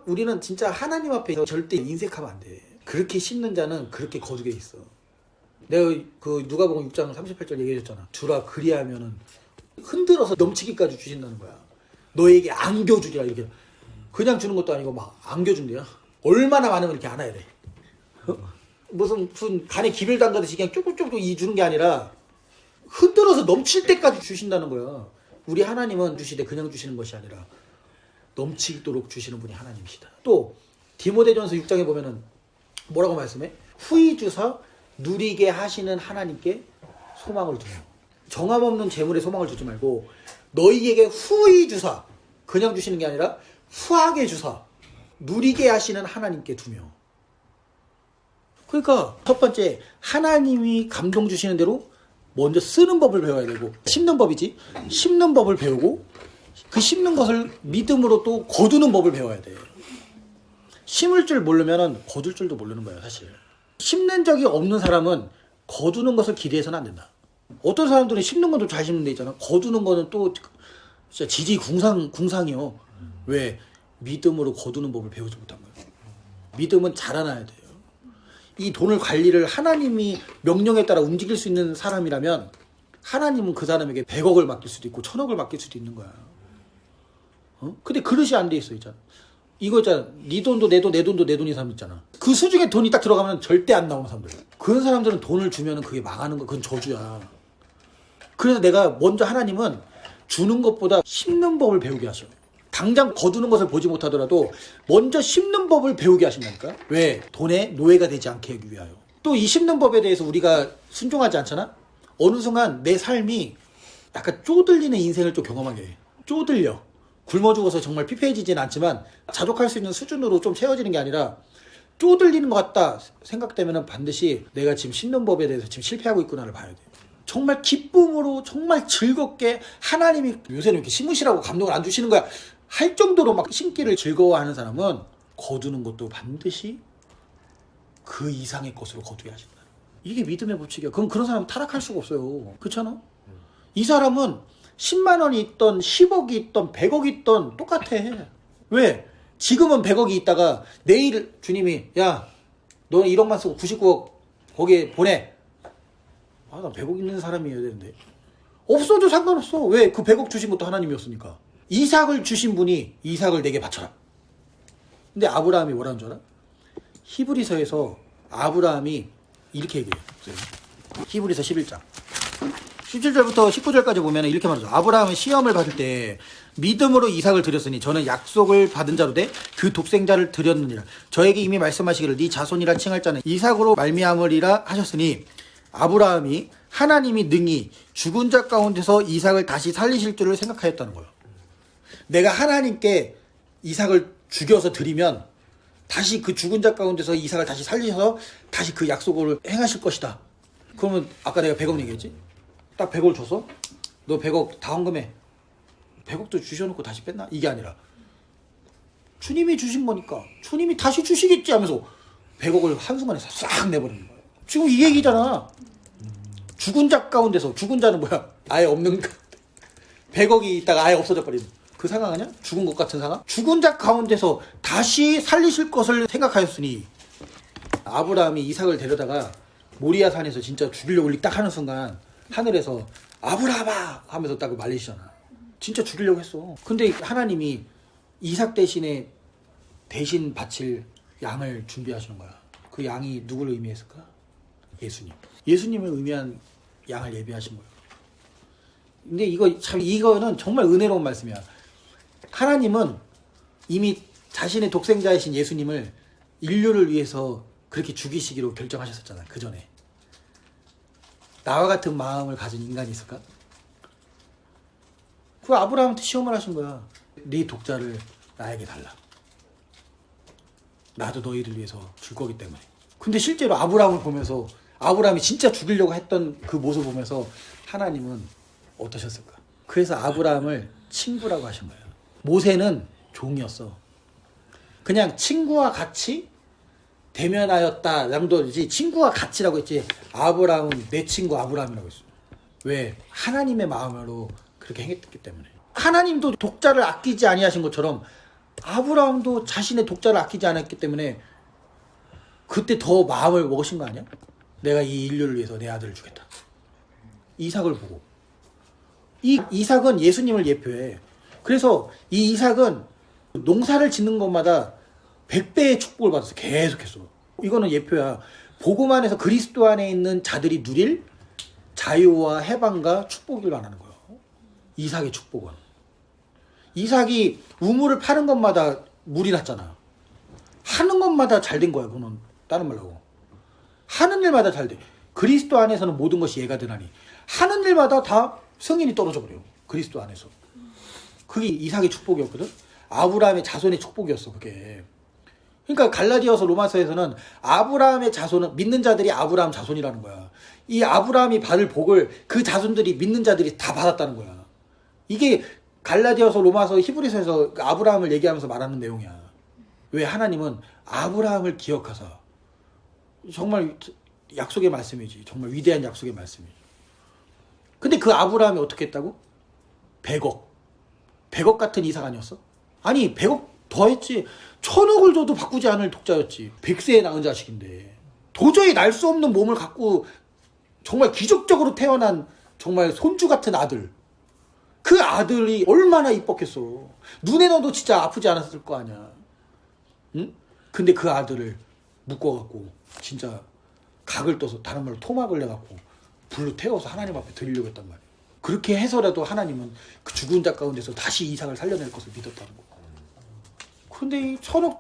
우리는 진짜 하나님 앞에 절대 인색하면 안 돼. 그렇게 심는 자는 그렇게 거두게 있어. 내가 그 누가복음 6장 38절 얘기해줬잖아. 주라 그리하면은 흔들어서 넘치기까지 주신다는 거야. 너에게 안겨주리라 이렇게. 그냥 주는 것도 아니고 막 안겨준대요. 얼마나 많으면 이렇게 안아야 돼. 무슨 간에 기별 담가듯이 그냥 쪼글쪼글 이 주는 게 아니라 흔들어서 넘칠 때까지 주신다는 거야. 우리 하나님은 주시되 그냥 주시는 것이 아니라 넘치도록 주시는 분이 하나님이시다. 또 디모데전서 6장에 보면은 뭐라고 말씀해? 후히 주사 누리게 하시는 하나님께 소망을 두며. 정함 없는 재물에 소망을 두지 말고 너희에게 후히 주사, 그냥 주시는 게 아니라 후하게 주사 누리게 하시는 하나님께 두며. 그러니까 첫 번째, 하나님이 감동 주시는 대로 먼저 쓰는 법을 배워야 되고, 심는 법이지. 심는 법을 배우고 그 심는 것을 믿음으로 또 거두는 법을 배워야 돼. 심을 줄 모르면 거둘 줄도 모르는 거야 사실. 심는 적이 없는 사람은 거두는 것을 기대해서는 안 된다. 어떤 사람들은 심는 것도 잘 심는 데 있잖아. 거두는 거는 또 진짜 지지궁상이요. 왜? 믿음으로 거두는 법을 배우지 못한 거예요. 믿음은 자라나야 돼요. 이 돈을 관리를 하나님이 명령에 따라 움직일 수 있는 사람이라면 하나님은 그 사람에게 100억을 맡길 수도 있고 1000억을 맡길 수도 있는 거야. 근데 그릇이 안 돼 있어 있잖아. 이거 있잖아. 네 돈도 내 돈, 내 돈도 내 돈이 사람 있잖아. 그 수중에 돈이 딱 들어가면 절대 안 나오는 사람들. 그런 사람들은 돈을 주면 그게 망하는 거. 그건 저주야. 그래서 내가 먼저 하나님은 주는 것보다 심는 법을 배우게 하셔. 당장 거두는 것을 보지 못하더라도 먼저 심는 법을 배우게 하신다니까. 왜? 돈에 노예가 되지 않게 하기 위하여. 또 이 심는 법에 대해서 우리가 순종하지 않잖아. 어느 순간 내 삶이 약간 쪼들리는 인생을 좀 경험하게 해. 쪼들려. 굶어 죽어서 정말 피폐해지진 않지만 자족할 수 있는 수준으로 좀 채워지는 게 아니라 쪼들리는 것 같다 생각되면 반드시 내가 지금 심는 법에 대해서 지금 실패하고 있구나를 봐야 돼. 정말 기쁨으로 정말 즐겁게 하나님이 요새는 이렇게 심으시라고 감동을 안 주시는 거야 할 정도로 막 심기를 즐거워하는 사람은 거두는 것도 반드시 그 이상의 것으로 거두게 하신다. 이게 믿음의 법칙이야. 그럼 그런 사람은 타락할 수가 없어요. 그렇잖아? 이 사람은 10만 원이 있던 10억이 있던 100억이 있던 똑같아. 왜? 지금은 100억이 있다가 내일 주님이 야 너는 1억만 쓰고 99억 거기에 보내. 아, 나 100억 있는 사람이어야 되는데. 없어도 상관없어. 왜? 그 100억 주신 것도 하나님이었으니까. 이삭을 주신 분이 이삭을 내게 바쳐라. 근데 아브라함이 뭐라는 줄 알아? 히브리서에서 아브라함이 이렇게 얘기해요. 히브리서 11장 17절부터 19절까지 보면 이렇게 말하죠. 아브라함은 시험을 받을 때 믿음으로 이삭을 드렸으니 저는 약속을 받은 자로 돼 그 독생자를 드렸느니라. 저에게 이미 말씀하시기를 네 자손이라 칭할 자는 이삭으로 말미암으리라 하셨으니 아브라함이 하나님이 능히 죽은 자 가운데서 이삭을 다시 살리실 줄을 생각하였다는 거예요. 내가 하나님께 이삭을 죽여서 드리면 다시 그 죽은 자 가운데서 이삭을 다시 살리셔서 다시 그 약속을 행하실 것이다. 그러면 아까 내가 100억 얘기했지? 딱 100억을 줘서 너 100억 다 헌금해. 100억도 주셔놓고 다시 뺐나? 이게 아니라 주님이 주신 거니까 주님이 다시 주시겠지 하면서 100억을 한순간에 싹 내버리는 거예요. 지금 이 얘기잖아. 죽은 자 가운데서, 죽은 자는 뭐야? 아예 없는 100억이 있다가 아예 없어져 버리는 그 상황 아니야? 죽은 것 같은 상황? 죽은 자 가운데서 다시 살리실 것을 생각하였으니 아브라함이 이삭을 데려다가 모리아 산에서 진짜 죽이려고 딱 하는 순간 하늘에서 아브라함아 하면서 딱 말리시잖아. 진짜 죽이려고 했어. 근데 하나님이 이삭 대신 바칠 양을 준비하시는 거야. 그 양이 누구를 의미했을까? 예수님. 예수님을 의미한 양을 예비하신 거예요. 근데 이거는 정말 은혜로운 말씀이야. 하나님은 이미 자신의 독생자이신 예수님을 인류를 위해서 그렇게 죽이시기로 결정하셨었잖아. 그 전에. 나와 같은 마음을 가진 인간이 있을까? 그 아브라함한테 시험을 하신 거야. 네 독자를 나에게 달라. 나도 너희를 위해서 줄 거기 때문에. 근데 실제로 아브라함을 보면서 아브라함이 진짜 죽이려고 했던 그 모습을 보면서 하나님은 어떠셨을까? 그래서 아브라함을 친구라고 하신 거예요. 모세는 종이었어. 그냥 친구와 같이 대면하였다 정도지 친구와 같이라고 했지 아브라함은 내 친구 아브라함이라고 했어. 왜? 하나님의 마음으로 그렇게 행했기 때문에. 하나님도 독자를 아끼지 아니하신 것처럼 아브라함도 자신의 독자를 아끼지 않았기 때문에 그때 더 마음을 먹으신 거 아니야? 내가 이 인류를 위해서 내 아들을 주겠다. 이삭을 보고. 이 이삭은 예수님을 예표해. 그래서 이 이삭은 농사를 짓는 것마다 100배의 축복을 받았어. 계속했어. 이거는 예표야. 복음 안에서 그리스도 안에 있는 자들이 누릴 자유와 해방과 축복을 말하는 거예요. 이삭의 축복은. 이삭이 우물을 파는 것마다 물이 났잖아. 하는 것마다 잘 된 거야. 그거는 다른 말로 하고. 하는 일마다 잘 돼. 그리스도 안에서는 모든 것이 예가 되나니. 하는 일마다 다 승인이 떨어져 버려요. 그리스도 안에서. 그게 이삭의 축복이었거든. 아브라함의 자손의 축복이었어. 그게. 그러니까 갈라디아서 로마서에서는 아브라함의 자손은 믿는 자들이 아브라함 자손이라는 거야. 이 아브라함이 받을 복을 그 자손들이 믿는 자들이 다 받았다는 거야. 이게 갈라디아서 로마서 히브리서에서 아브라함을 얘기하면서 말하는 내용이야. 왜? 하나님은 아브라함을 기억하사. 정말 약속의 말씀이지. 정말 위대한 약속의 말씀이지. 근데 그 아브라함이 어떻게 했다고? 100억. 100억 같은 이삭 아니었어? 아니 100억 더 했지. 1000억을 줘도 바꾸지 않을 독자였지. 100세에 낳은 자식인데. 도저히 날 수 없는 몸을 갖고 정말 기적적으로 태어난 정말 손주 같은 아들. 그 아들이 얼마나 이뻤겠어. 눈에 넣어도 진짜 아프지 않았을 거 아니야. 응? 근데 그 아들을 묶어갖고 진짜 각을 떠서 다른 말로 토막을 내갖고 불로 태워서 하나님 앞에 드리려고 했단 말이야. 그렇게 해서라도 하나님은 그 죽은 자 가운데서 다시 이삭을 살려낼 것을 믿었다는 거야. 근데 이 1000억,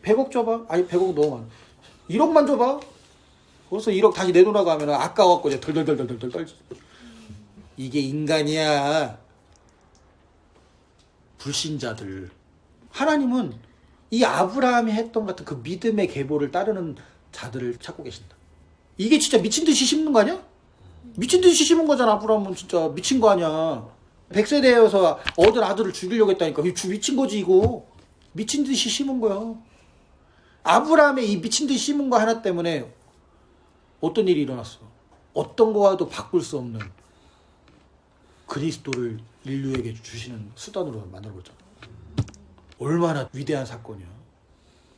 100억 줘봐. 아니 100억 너무 많아. 1억만 줘봐. 그래서 1억 다시 내놓으라고 하면 아까워갖고 이제 덜덜덜덜덜 떨지. 이게 인간이야. 불신자들. 하나님은 이 아브라함이 했던 같은 그 믿음의 계보를 따르는 자들을 찾고 계신다. 이게 진짜 미친 듯이 심는 거 아니야? 미친 듯이 심은 거잖아. 아브라함은 진짜 미친 거 아니야. 100세 되어서 얻은 아들을 죽이려고 했다니까. 미친 거지 이거. 미친 듯이 심은 거야. 아브라함의 이 미친 듯이 심은 거 하나 때문에 어떤 일이 일어났어. 어떤 거와도 바꿀 수 없는 그리스도를 인류에게 주시는 수단으로 만들어봤잖아. 얼마나 위대한 사건이야.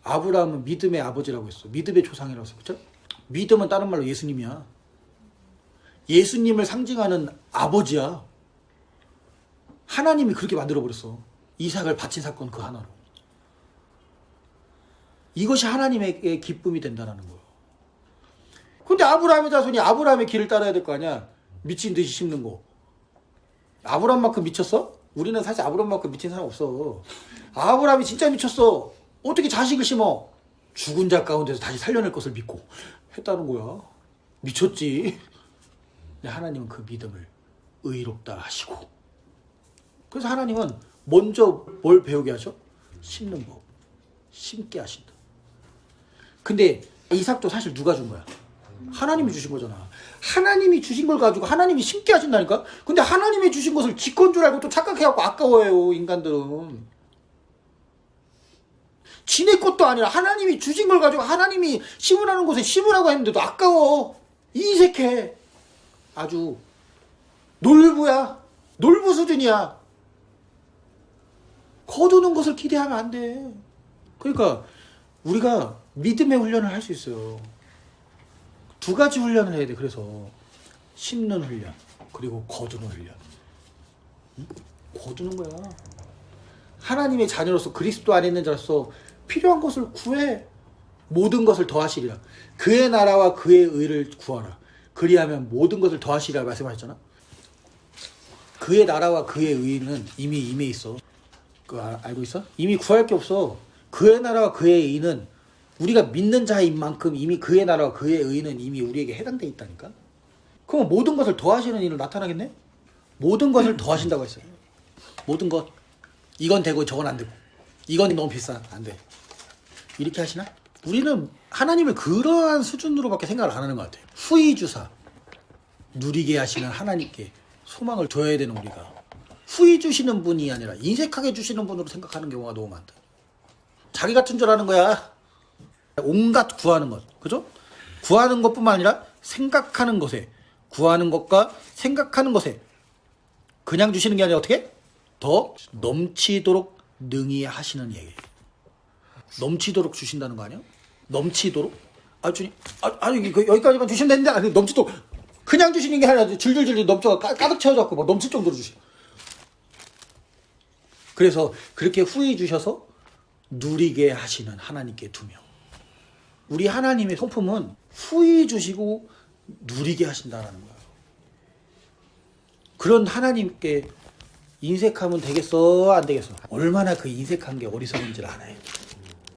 아브라함은 믿음의 아버지라고 했어. 믿음의 조상이라고 했어. 그쵸? 믿음은 다른 말로 예수님이야. 예수님을 상징하는 아버지야. 하나님이 그렇게 만들어버렸어. 이삭을 바친 사건 그 하나로. 이것이 하나님의 기쁨이 된다는 거예요. 근데 아브라함의 자손이 아브라함의 길을 따라야 될 거 아니야. 미친 듯이 심는 거. 아브라함만큼 미쳤어? 우리는 사실 아브라함만큼 미친 사람 없어. 아브라함이 진짜 미쳤어. 어떻게 자식을 심어? 죽은 자 가운데서 다시 살려낼 것을 믿고 했다는 거야. 미쳤지. 근데 하나님은 그 믿음을 의롭다 하시고. 그래서 하나님은 먼저 뭘 배우게 하죠? 심는 법. 심게 하신다. 근데 이삭도 사실 누가 준 거야? 하나님이 주신 거잖아. 하나님이 주신 걸 가지고 하나님이 심게 하신다니까? 근데 하나님이 주신 것을 지 건 줄 알고 또 착각해갖고 아까워해요, 인간들은. 지네 것도 아니라 하나님이 주신 걸 가지고 하나님이 심으라는 곳에 심으라고 했는데도 아까워. 이색해. 아주 놀부야. 놀부 수준이야. 거두는 것을 기대하면 안 돼. 그러니까 우리가 믿음의 훈련을 할 수 있어요. 두 가지 훈련을 해야 돼. 그래서 심는 훈련, 그리고 거두는 훈련. 응? 거두는 거야. 하나님의 자녀로서 그리스도 안에 있는 자로서 필요한 것을 구해. 모든 것을 더하시리라. 그의 나라와 그의 의를 구하라. 그리하면 모든 것을 더하시리라 말씀하셨잖아. 그의 나라와 그의 의는 이미 임해 있어. 그거 알고 있어? 이미 구할 게 없어. 그의 나라와 그의 의는 우리가 믿는 자인 만큼 이미 그의 나라와 그의 의는 이미 우리에게 해당돼 있다니까. 그럼 모든 것을 더하시는 일은 나타나겠네? 모든 것을 더하신다고 했어요. 모든 것. 이건 되고 저건 안 되고. 이건 너무 비싸. 안 돼. 이렇게 하시나? 우리는 하나님을 그러한 수준으로밖에 생각을 안 하는 것 같아요. 후히 주사 누리게 하시는 하나님께 소망을 줘야 되는 우리가 후히 주시는 분이 아니라 인색하게 주시는 분으로 생각하는 경우가 너무 많다. 자기 같은 줄 아는 거야. 온갖 구하는 것. 그죠? 구하는 것뿐만 아니라 생각하는 것에, 구하는 것과 생각하는 것에 그냥 주시는 게 아니라 어떻게? 더 넘치도록 능히 하시는 얘기. 넘치도록 주신다는 거 아니야? 넘치도록? 아 주님, 아니 여기까지만 주시면 되는데 아니 넘치도록 그냥 주시는 게 아니라 줄줄줄 넘쳐 가득 채워졌고 막 넘칠 정도로 주시. 그래서 그렇게 후히 주셔서 누리게 하시는 하나님께 두명. 우리 하나님의 성품은 후히 주시고 누리게 하신다라는 거예요. 그런 하나님께 인색하면 되겠어 안 되겠어? 얼마나 그 인색한 게 어리석은지를 알아요.